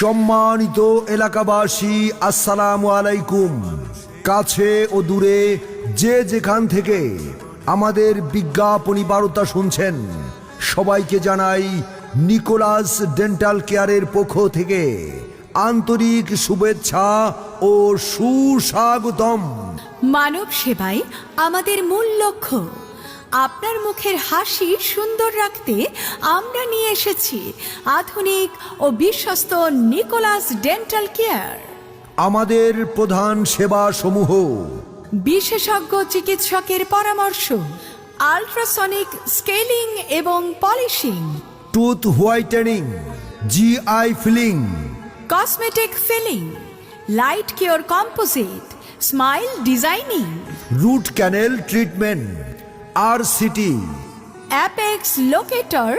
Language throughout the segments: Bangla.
সম্মানিত এলাকাবাসী, আসসালামু আলাইকুম। কাছে ও দূরে যে যেখান থেকে আমাদের বিজ্ঞাপনী বার্তা শুনছেন, সবাইকে জানাই নিকোলাস ডেন্টাল কেয়ারের পক্ষ থেকে আন্তরিক শুভেচ্ছা ও সুস্বাগতম। মানব সেবাই আমাদের মূল লক্ষ্য। আপনার মুখের হাসি সুন্দর রাখতে আমরা নিয়ে এসেছি আধুনিক ও বিশ্বস্ত নিকোলাস ডেন্টাল কেয়ার। আমাদের প্রধান সেবা সমূহ: বিশেষজ্ঞ চিকিৎসকের পরামর্শ, আল্ট্রাসনিক স্কেলিং এবং polishing, tooth whitening, GI filling, cosmetic filling, light cure composite, smile designing, root canal treatment, RCT, apex locator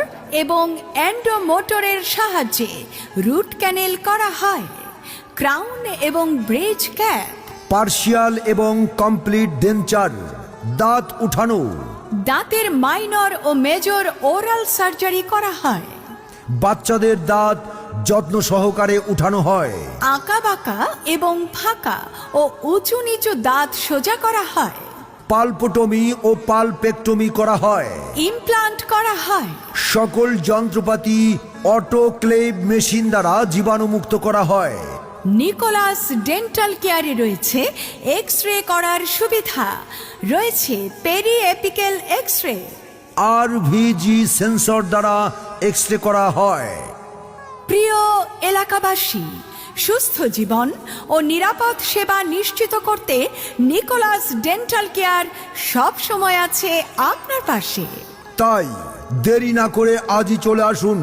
এবং এন্ডোমোটরের সাহায্যে রুট ক্যানেল করা হয়। ক্রাউন এবং ব্রেজ ক্যাপ, পার্শিয়াল এবং কমপ্লিট ডেঞ্চার, দাঁত উঠানো, দাঁতের মাইনর ও মেজর ওরাল সার্জারি করা হয়। বাচ্চাদের দাঁত যত্ন সহকারে উঠানো হয়। আঁকা বাঁকা এবং ফাঁকা ও উঁচু নিচু দাঁত সোজা করা হয়। পালপোটমি ও পালপেক্টমি করা হয়। ইমপ্লান্ট করা হয়। সকল যন্ত্রপাতি অটোক্লেভ মেশিন দ্বারা জীবাণুমুক্ত করা হয়। নিকোলাস ডেন্টাল কেয়ারে রয়েছে এক্স রে করার সুবিধা, রয়েছে peri apical X ray, আরভিজি sensor দ্বারা এক্স রে করা হয়। প্রিয় এলাকাবাসী, সুস্থ জীবন ও নিরাপদ সেবা নিশ্চিত করতে নিকোলাস ডেন্টাল কেয়ার সব সময় আছে আপনার পাশে। তাই দেরি না করে আজই চলে আসুন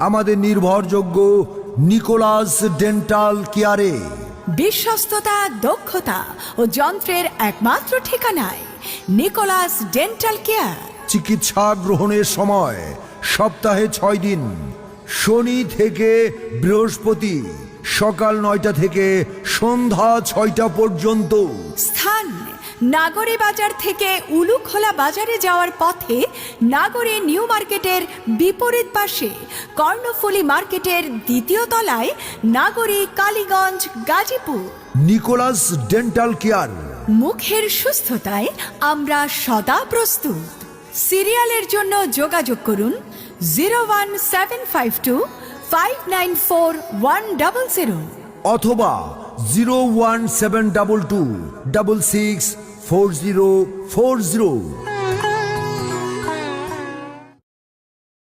আমাদের নির্ভরযোগ্য নিকোলাস ডেন্টাল কেয়ারে। বিশ্বস্ততা, দক্ষতা ও যন্ত্রের একমাত্র ঠিকানায় নিকোলাস ডেন্টাল কেয়ার। চিকিৎসা গ্রহণের সময় সপ্তাহে 6 দিন, শনি থেকে বৃহস্পতি সকাল 9টা থেকে সন্ধ্যা 6টা পর্যন্ত। স্থান: নাগরী বাজার থেকে উলুখোলা বাজারে যাওয়ার পথে নাগরী নিউ মার্কেটের বিপরীত পাশে কর্ণফুলী মার্কেটের 2য় তলায়, Nagari, Kaliganj, Gazipur. Nicolas dental care. মুখের সুস্থতায় আমরা সদা প্রস্তুত। সিরিয়ালের জন্য যোগাযোগ করুন 01752 594 100 অথবা 01722 664040।